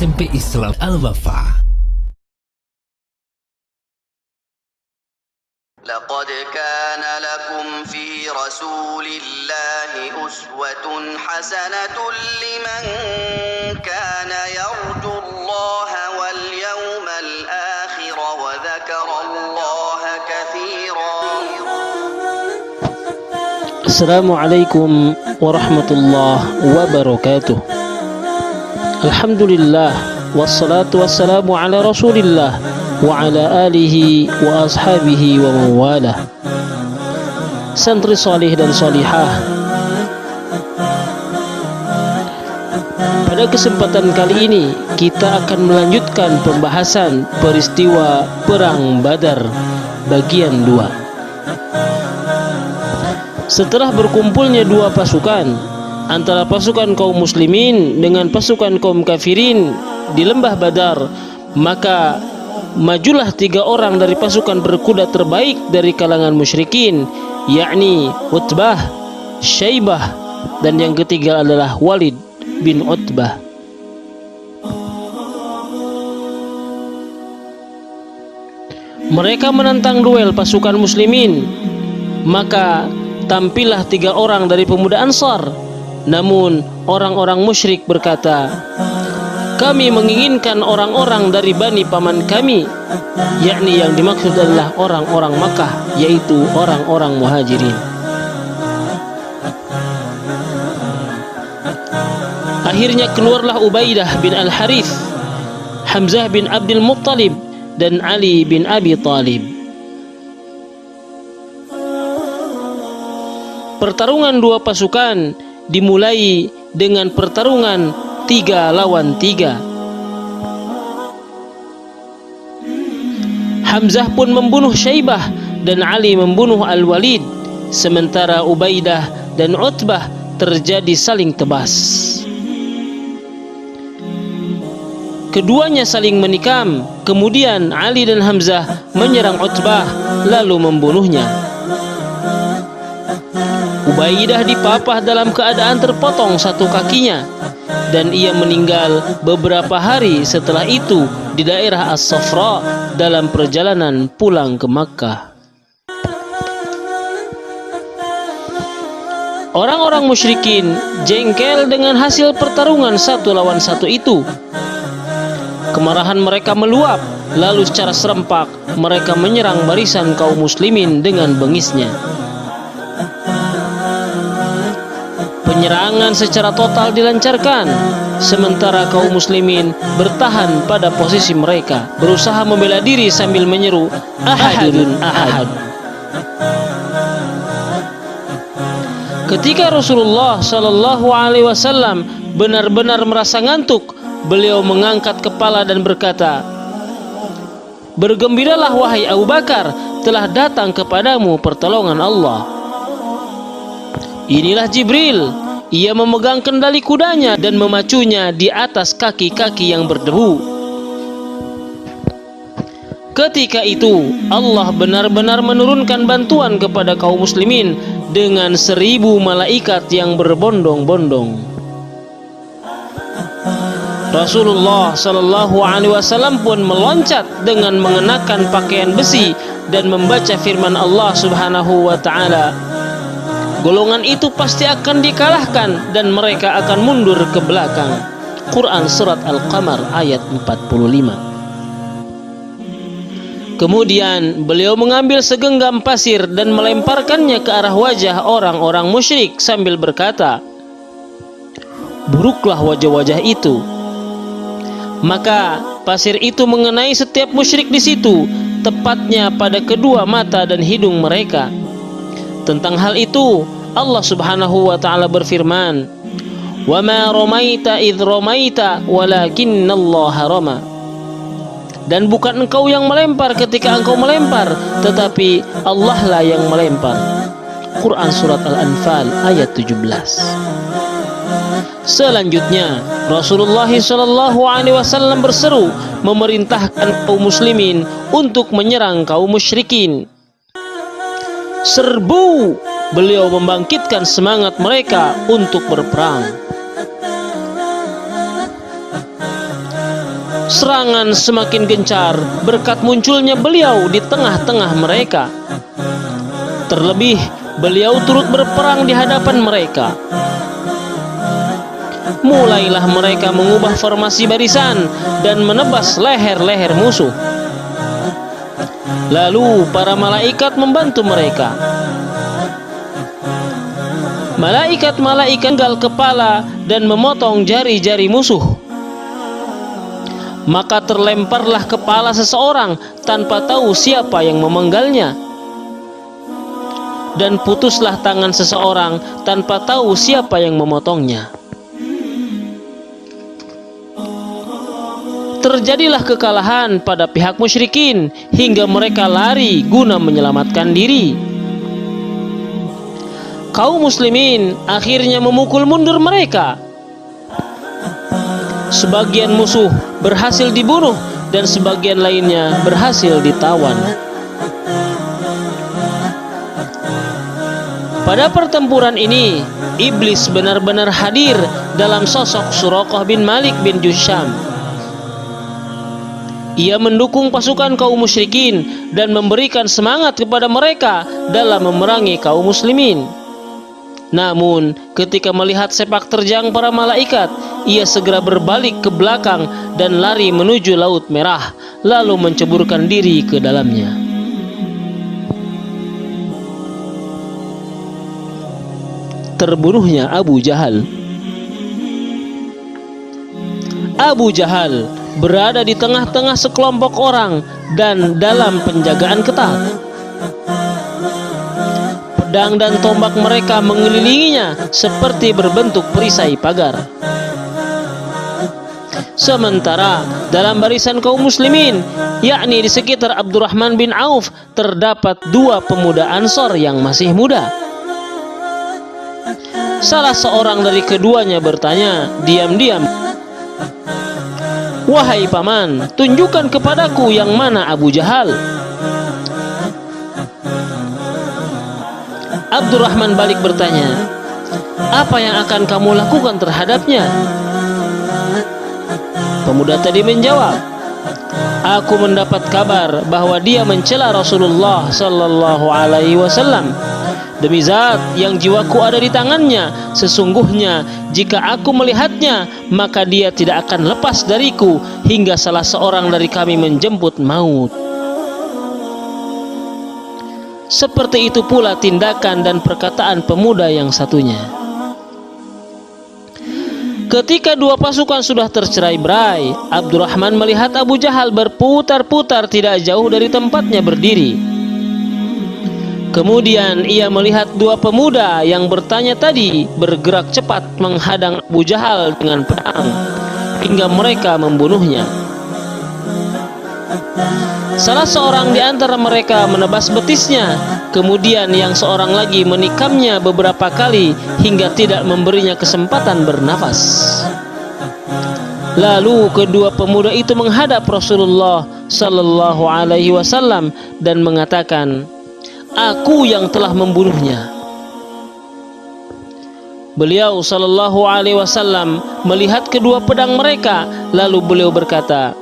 SMP Islam Al-Wafa. لقد كان لكم في رسول الله أسوة حسنة لمن كان يرجو الله واليوم الآخر وذكر الله كثيرا. Assalamualaikum warahmatullahi wabarakatuh. Alhamdulillah wassalatu wassalamu ala Rasulillah wa ala alihi wa ashabihi wa mawalah. Santri salih dan salihah, pada kesempatan kali ini kita akan melanjutkan pembahasan peristiwa Perang Badar bagian 2. Setelah berkumpulnya dua pasukan antara pasukan kaum muslimin dengan pasukan kaum kafirin di lembah Badar, maka majulah 3 orang dari pasukan berkuda terbaik dari kalangan musyrikin, yakni Utbah, Syaibah, dan yang ketiga adalah Walid bin Utbah. Mereka menantang duel pasukan muslimin, maka tampillah 3 orang dari pemuda Ansar. Namun orang-orang musyrik berkata, kami menginginkan orang-orang dari bani paman kami, yakni yang dimaksud adalah orang-orang Makkah, yaitu orang-orang muhajirin. Akhirnya keluarlah Ubaidah bin Al-Harith, Hamzah bin Abdul Muttalib, dan Ali bin Abi Thalib. Pertarungan dua pasukan dimulai dengan pertarungan 3 lawan 3. Hamzah pun membunuh Syaibah dan Ali membunuh Al-Walid, sementara Ubaidah dan Utbah terjadi saling tebas. Keduanya saling menikam, kemudian Ali dan Hamzah menyerang Utbah lalu membunuhnya. Ubaidah dipapah dalam keadaan terpotong satu kakinya, dan ia meninggal beberapa hari setelah itu di daerah As-Safra dalam perjalanan pulang ke Makkah. Orang-orang musyrikin jengkel dengan hasil pertarungan 1 lawan 1 itu. Kemarahan mereka meluap, lalu secara serempak mereka menyerang barisan kaum muslimin dengan bengisnya. Penyerangan secara total dilancarkan, sementara kaum muslimin bertahan pada posisi mereka, berusaha membela diri sambil menyeru ahadun ahad. Ketika Rasulullah Shallallahu Alaihi Wasallam benar-benar merasa ngantuk, beliau mengangkat kepala dan berkata, bergembiralah wahai Abu Bakar, telah datang kepadamu pertolongan Allah. Inilah Jibril. Ia memegang kendali kudanya dan memacunya di atas kaki-kaki yang berdebu. Ketika itu Allah benar-benar menurunkan bantuan kepada kaum muslimin dengan 1000 malaikat yang berbondong-bondong. Rasulullah Shallallahu Alaihi Wasallam pun meloncat dengan mengenakan pakaian besi dan membaca firman Allah Subhanahu Wa Taala, golongan itu pasti akan dikalahkan dan mereka akan mundur ke belakang. Quran Surat Al-Qamar ayat 45. Kemudian beliau mengambil segenggam pasir dan melemparkannya ke arah wajah orang-orang musyrik sambil berkata, buruklah wajah-wajah itu. Maka pasir itu mengenai setiap musyrik di situ, tepatnya pada kedua mata dan hidung mereka. Tentang hal itu Allah Subhanahu wa taala berfirman, "Wa ma ramaita idh ramaita walakinnallaha rama." Dan bukan engkau yang melempar ketika engkau melempar, tetapi Allah lah yang melempar. Quran Surat Al-Anfal ayat 17. Selanjutnya Rasulullah SAW berseru memerintahkan kaum muslimin untuk menyerang kaum musyrikin. Serbu! Beliau membangkitkan semangat mereka untuk berperang. Serangan semakin gencar berkat munculnya beliau di tengah-tengah mereka. Terlebih beliau turut berperang di hadapan mereka. Mulailah mereka mengubah formasi barisan dan menebas leher-leher musuh. Lalu para malaikat membantu mereka. Malaikat-malaikat gal kepala dan memotong jari-jari musuh. Maka terlemparlah kepala seseorang tanpa tahu siapa yang memenggalnya. Dan putuslah tangan seseorang tanpa tahu siapa yang memotongnya. Terjadilah kekalahan pada pihak musyrikin hingga mereka lari guna menyelamatkan diri. Kaum muslimin akhirnya memukul mundur mereka. Sebagian musuh berhasil dibunuh dan sebagian lainnya berhasil ditawan. Pada pertempuran ini, iblis benar-benar hadir dalam sosok Suraqah bin Malik bin Jusham. Ia mendukung pasukan kaum musyrikin dan memberikan semangat kepada mereka dalam memerangi kaum muslimin. Namun, ketika melihat sepak terjang para malaikat, ia segera berbalik ke belakang dan lari menuju Laut Merah, lalu menceburkan diri ke dalamnya. Terbunuhnya Abu Jahal. Abu Jahal berada di tengah-tengah sekelompok orang dan dalam penjagaan ketat. Pedang dan tombak mereka mengelilinginya seperti berbentuk perisai pagar. Sementara dalam barisan kaum muslimin, yakni di sekitar Abdurrahman bin Auf, terdapat dua pemuda Ansor yang masih muda. Salah seorang dari keduanya bertanya diam-diam, "Wahai paman, tunjukkan kepadaku yang mana Abu Jahal." Abdurrahman balik bertanya, "Apa yang akan kamu lakukan terhadapnya?" Pemuda tadi menjawab, "Aku mendapat kabar bahwa dia mencela Rasulullah sallallahu alaihi wasallam. Demi zat yang jiwaku ada di tangannya, sesungguhnya jika aku melihatnya, maka dia tidak akan lepas dariku hingga salah seorang dari kami menjemput maut." Seperti itu pula tindakan dan perkataan pemuda yang satunya. Ketika dua pasukan sudah tercerai-berai, Abdurrahman melihat Abu Jahal berputar-putar tidak jauh dari tempatnya berdiri. Kemudian ia melihat dua pemuda yang bertanya tadi bergerak cepat menghadang Abu Jahal dengan pedang hingga mereka membunuhnya. Salah seorang di antara mereka menebas betisnya, kemudian yang seorang lagi menikamnya beberapa kali hingga tidak memberinya kesempatan bernafas. Lalu kedua pemuda itu menghadap Rasulullah sallallahu alaihi wasallam dan mengatakan, "Aku yang telah membunuhnya." Beliau sallallahu alaihi wasallam melihat kedua pedang mereka, lalu beliau berkata,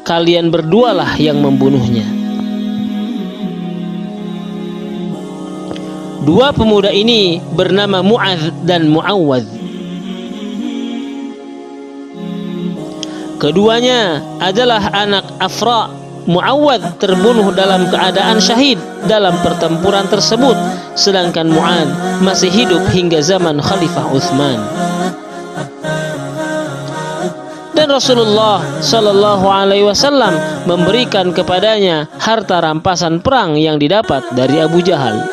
"Kalian berdualah yang membunuhnya." Dua pemuda ini bernama Mu'adz dan Mu'awwadz. Keduanya adalah anak Afra. Mu'awwadz terbunuh dalam keadaan syahid dalam pertempuran tersebut, sedangkan Mu'adz masih hidup hingga zaman Khalifah Utsman. Dan Rasulullah sallallahu alaihi wasallam memberikan kepadanya harta rampasan perang yang didapat dari Abu Jahal.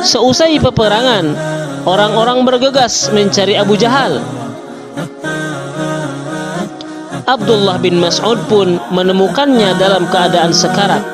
Seusai peperangan, orang-orang bergegas mencari Abu Jahal. Abdullah bin Mas'ud pun menemukannya dalam keadaan sekarat.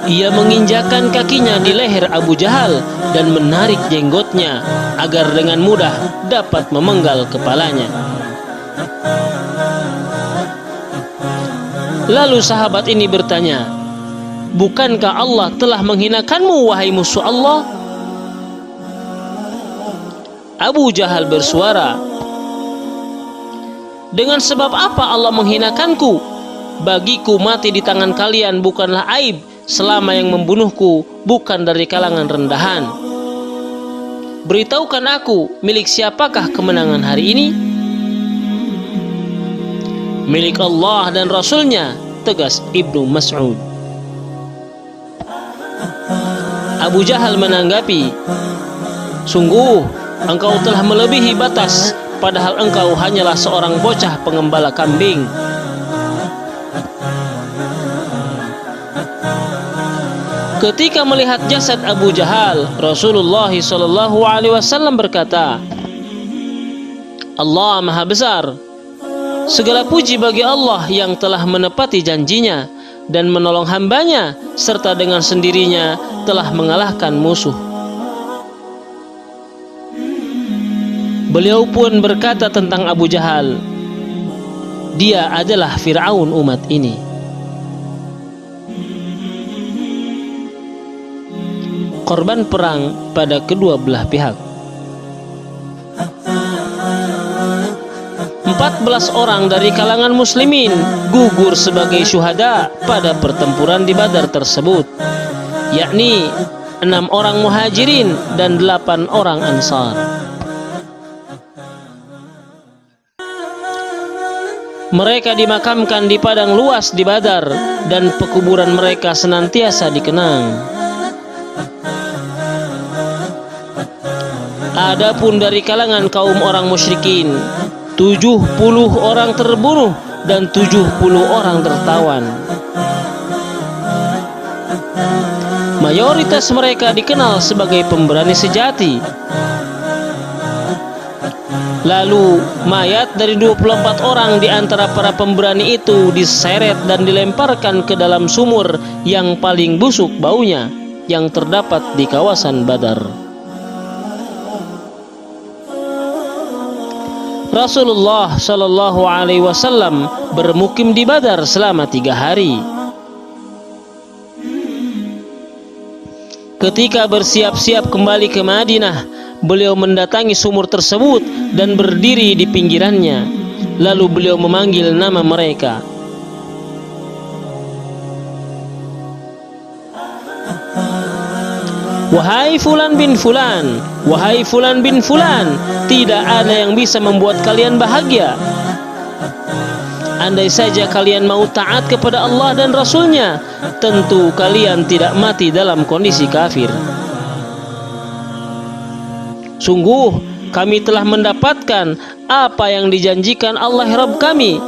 Ia menginjakkan kakinya di leher Abu Jahal dan menarik jenggotnya agar dengan mudah dapat memenggal kepalanya. Lalu sahabat ini bertanya, "Bukankah Allah telah menghinakanmu, wahai musuh Allah?" Abu Jahal bersuara, "Dengan sebab apa Allah menghinakanku? Bagiku mati di tangan kalian bukanlah aib, selama yang membunuhku bukan dari kalangan rendahan. Beritahukan aku, milik siapakah kemenangan hari ini?" "Milik Allah dan Rasulnya," tegas Ibnu Mas'ud. Abu Jahal menanggapi, "Sungguh, engkau telah melebihi batas, padahal engkau hanyalah seorang bocah pengembala kambing." Ketika melihat jasad Abu Jahal, Rasulullah SAW berkata, "Allah Maha Besar. Segala puji bagi Allah yang telah menepati janjinya dan menolong hambanya, serta dengan sendirinya telah mengalahkan musuh." Beliau pun berkata tentang Abu Jahal, "Dia adalah Fir'aun umat ini." Korban perang pada kedua belah pihak. 14 orang dari kalangan muslimin gugur sebagai syuhada pada pertempuran di Badar tersebut, yakni 6 orang muhajirin dan 8 orang ansar. Mereka dimakamkan di padang luas di Badar dan pekuburan mereka senantiasa dikenang. Adapun dari kalangan kaum orang musyrikin, 70 orang terbunuh dan 70 orang tertawan. Mayoritas mereka dikenal sebagai pemberani sejati. Lalu mayat dari 24 orang di antara para pemberani itu diseret dan dilemparkan ke dalam sumur yang paling busuk baunya yang terdapat di kawasan Badar. Rasulullah SAW bermukim di Badar selama 3 hari. Ketika bersiap-siap kembali ke Madinah, beliau mendatangi sumur tersebut dan berdiri di pinggirannya. Lalu beliau memanggil nama mereka. "Wahai Fulan bin Fulan, wahai Fulan bin Fulan, tidak ada yang bisa membuat kalian bahagia. Andai saja kalian mau taat kepada Allah dan Rasulnya, tentu kalian tidak mati dalam kondisi kafir. Sungguh, kami telah mendapatkan apa yang dijanjikan Allah Rabb kami.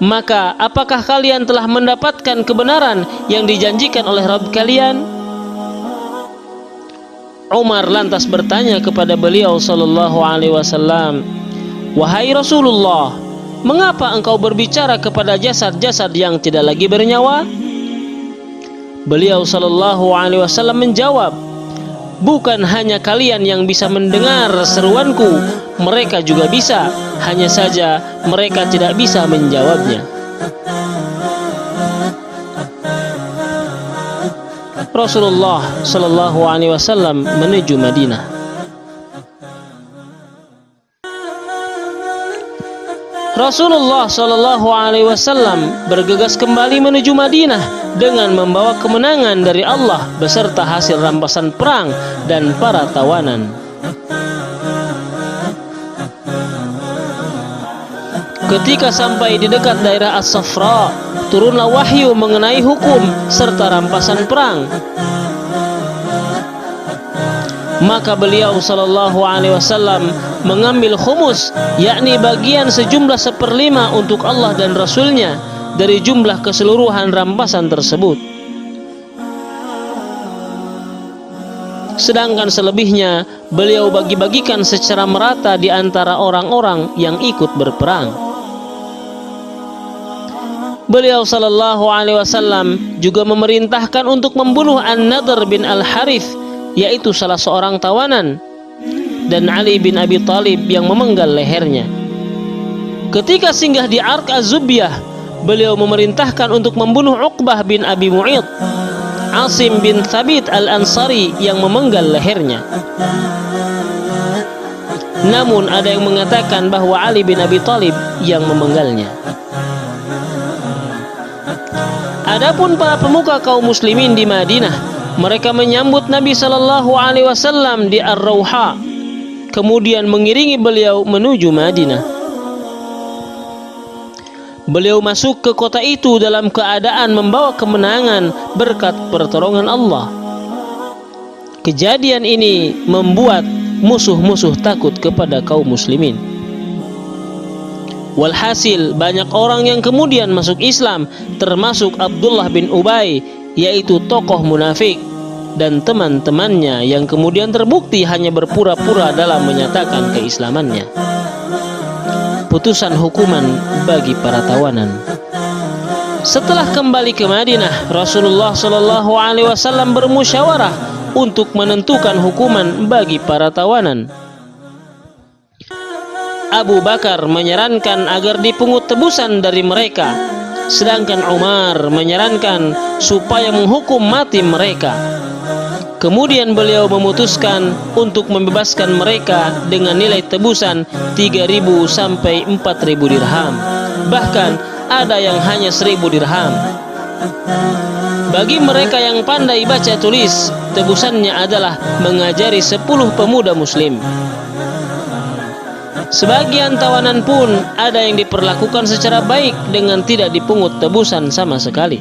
Maka, apakah kalian telah mendapatkan kebenaran yang dijanjikan oleh Rabb kalian?" Umar lantas bertanya kepada beliau SAW, "Wahai Rasulullah, mengapa engkau berbicara kepada jasad-jasad yang tidak lagi bernyawa?" Beliau SAW menjawab, "Bukan hanya kalian yang bisa mendengar seruanku, mereka juga bisa, hanya saja mereka tidak bisa menjawabnya." Rasulullah SAW menuju Madinah. Rasulullah SAW bergegas kembali menuju Madinah dengan membawa kemenangan dari Allah beserta hasil rampasan perang dan para tawanan. Ketika sampai di dekat daerah As-Safra, turunlah wahyu mengenai hukum serta rampasan perang. Maka beliau SAW mengambil khumus, yakni bagian sejumlah 1/5 untuk Allah dan Rasulnya dari jumlah keseluruhan rampasan tersebut. Sedangkan selebihnya beliau bagi-bagikan secara merata di antara orang-orang yang ikut berperang. Beliau SAW juga memerintahkan untuk membunuh An-Nadhr bin Al-Harith, yaitu salah seorang tawanan, dan Ali bin Abi Thalib yang memenggal lehernya. Ketika singgah di Arq Az-Zubyah, beliau memerintahkan untuk membunuh Uqbah bin Abi Mu'id, Asim bin Thabit al-Ansari yang memenggal lehernya. Namun ada yang mengatakan bahwa Ali bin Abi Thalib yang memenggalnya. Adapun para pemuka kaum muslimin di Madinah, mereka menyambut Nabi sallallahu alaihi wasallam di Ar-Rauha, kemudian mengiringi beliau menuju Madinah. Beliau masuk ke kota itu dalam keadaan membawa kemenangan berkat pertolongan Allah. Kejadian ini membuat musuh-musuh takut kepada kaum muslimin. Walhasil banyak orang yang kemudian masuk Islam, termasuk Abdullah bin Ubay, yaitu tokoh munafik, dan teman-temannya yang kemudian terbukti hanya berpura-pura dalam menyatakan keislamannya. Putusan hukuman bagi para tawanan. Setelah kembali ke Madinah, Rasulullah Shallallahu Alaihi Wasallam bermusyawarah untuk menentukan hukuman bagi para tawanan. Abu Bakar menyarankan agar dipungut tebusan dari mereka, sedangkan Umar menyarankan supaya menghukum mati mereka. Kemudian beliau memutuskan untuk membebaskan mereka dengan nilai tebusan 3.000 sampai 4.000 dirham. Bahkan ada yang hanya 1.000 dirham. Bagi mereka yang pandai baca tulis, tebusannya adalah mengajari 10 pemuda muslim. Sebagian tawanan pun ada yang diperlakukan secara baik dengan tidak dipungut tebusan sama sekali.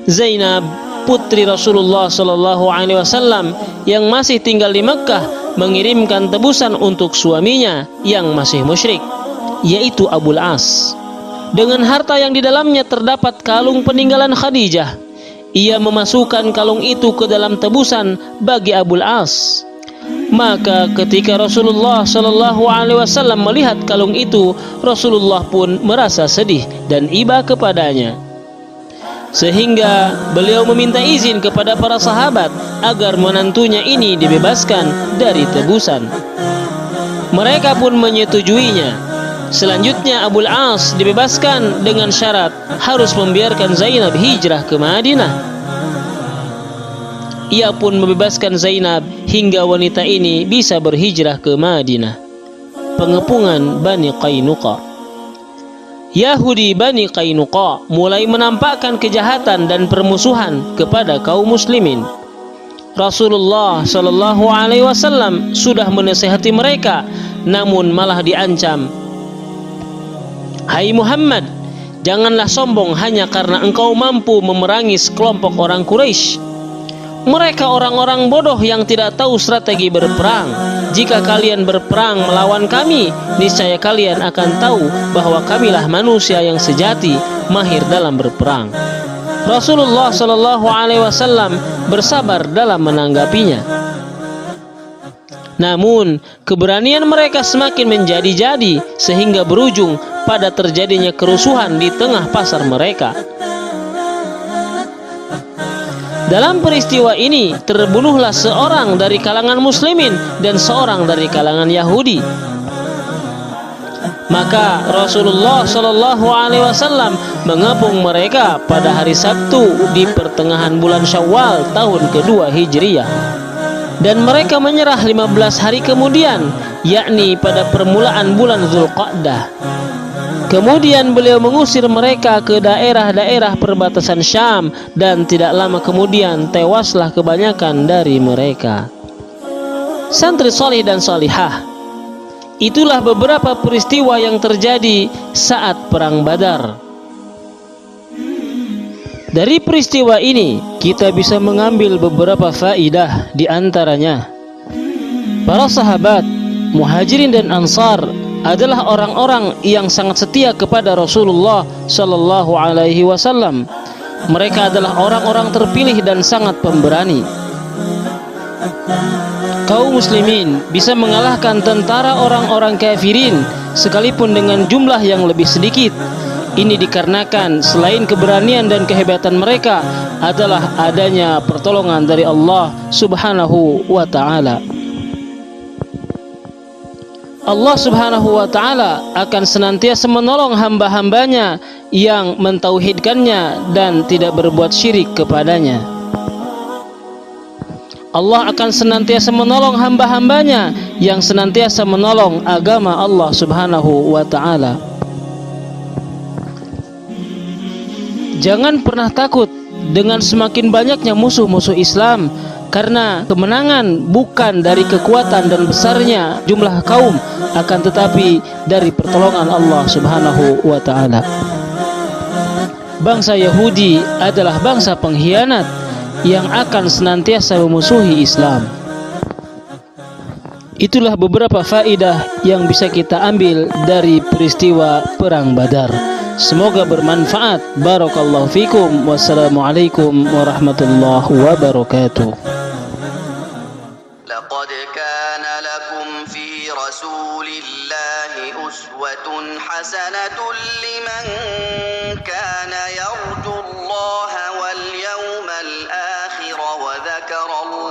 Zainab, putri Rasulullah Shallallahu Alaihi Wasallam yang masih tinggal di Mekkah, mengirimkan tebusan untuk suaminya yang masih musyrik, yaitu Abul As. Dengan harta yang di dalamnya terdapat kalung peninggalan Khadijah, ia memasukkan kalung itu ke dalam tebusan bagi Abul As. Maka ketika Rasulullah Shallallahu Alaihi Wasallam melihat kalung itu, Rasulullah pun merasa sedih dan iba kepadanya, sehingga beliau meminta izin kepada para sahabat agar menantunya ini dibebaskan dari tebusan. Mereka pun menyetujuinya. Selanjutnya Abul As dibebaskan dengan syarat harus membiarkan Zainab hijrah ke Madinah. Ia pun membebaskan Zainab hingga wanita ini bisa berhijrah ke Madinah. Pengepungan Bani Qainuqa. Yahudi Bani Qainuqa mulai menampakkan kejahatan dan permusuhan kepada kaum muslimin. Rasulullah Shallallahu Alaihi Wasallam sudah menasihati mereka, namun malah diancam. Hai Muhammad, janganlah sombong hanya karena engkau mampu memerangi sekelompok orang Quraisy. Mereka orang-orang bodoh yang tidak tahu strategi berperang. Jika kalian berperang melawan kami, niscaya kalian akan tahu bahwa kamilah manusia yang sejati, mahir dalam berperang. Rasulullah Shallallahu Alaihi Wasallam bersabar dalam menanggapinya. Namun keberanian mereka semakin menjadi-jadi sehingga berujung pada terjadinya kerusuhan di tengah pasar mereka. Dalam peristiwa ini terbunuhlah seorang dari kalangan muslimin dan seorang dari kalangan Yahudi. Maka Rasulullah Shallallahu Alaihi Wasallam mengepung mereka pada hari Sabtu di pertengahan bulan Syawal tahun kedua Hijriyah, dan mereka menyerah 15 hari kemudian, yakni pada permulaan bulan Zulqa'dah. Kemudian beliau mengusir mereka ke daerah-daerah perbatasan Syam, dan tidak lama kemudian tewaslah kebanyakan dari mereka. Santri salih dan salihah, itulah beberapa peristiwa yang terjadi saat Perang Badar. Dari peristiwa ini kita bisa mengambil beberapa faidah, di antaranya para sahabat, muhajirin dan ansar adalah orang-orang yang sangat setia kepada Rasulullah Shallallahu Alaihi Wasallam. Mereka adalah orang-orang terpilih dan sangat pemberani. Kaum muslimin bisa mengalahkan tentara orang-orang kafirin sekalipun dengan jumlah yang lebih sedikit. Ini dikarenakan selain keberanian dan kehebatan mereka adalah adanya pertolongan dari Allah Subhanahu wa Ta'ala. Allah Subhanahu wa Ta'ala akan senantiasa menolong hamba-hambanya yang mentauhidkannya dan tidak berbuat syirik kepadanya. Allah akan senantiasa menolong hamba-hambanya yang senantiasa menolong agama Allah Subhanahu wa ta'ala. Jangan pernah takut dengan semakin banyaknya musuh-musuh Islam, karena kemenangan bukan dari kekuatan dan besarnya jumlah kaum, akan tetapi dari pertolongan Allah Subhanahu wa ta'ala. Bangsa Yahudi adalah bangsa pengkhianat yang akan senantiasa memusuhi Islam. Itulah beberapa faedah yang bisa kita ambil dari peristiwa Perang Badar. Semoga bermanfaat. Barakallahu fikum. Wassalamualaikum warahmatullahi wabarakatuh. لقد كان لكم في رسول الله أسوة حسنة لمن كان يرجو الله واليوم الآخر وذكر الله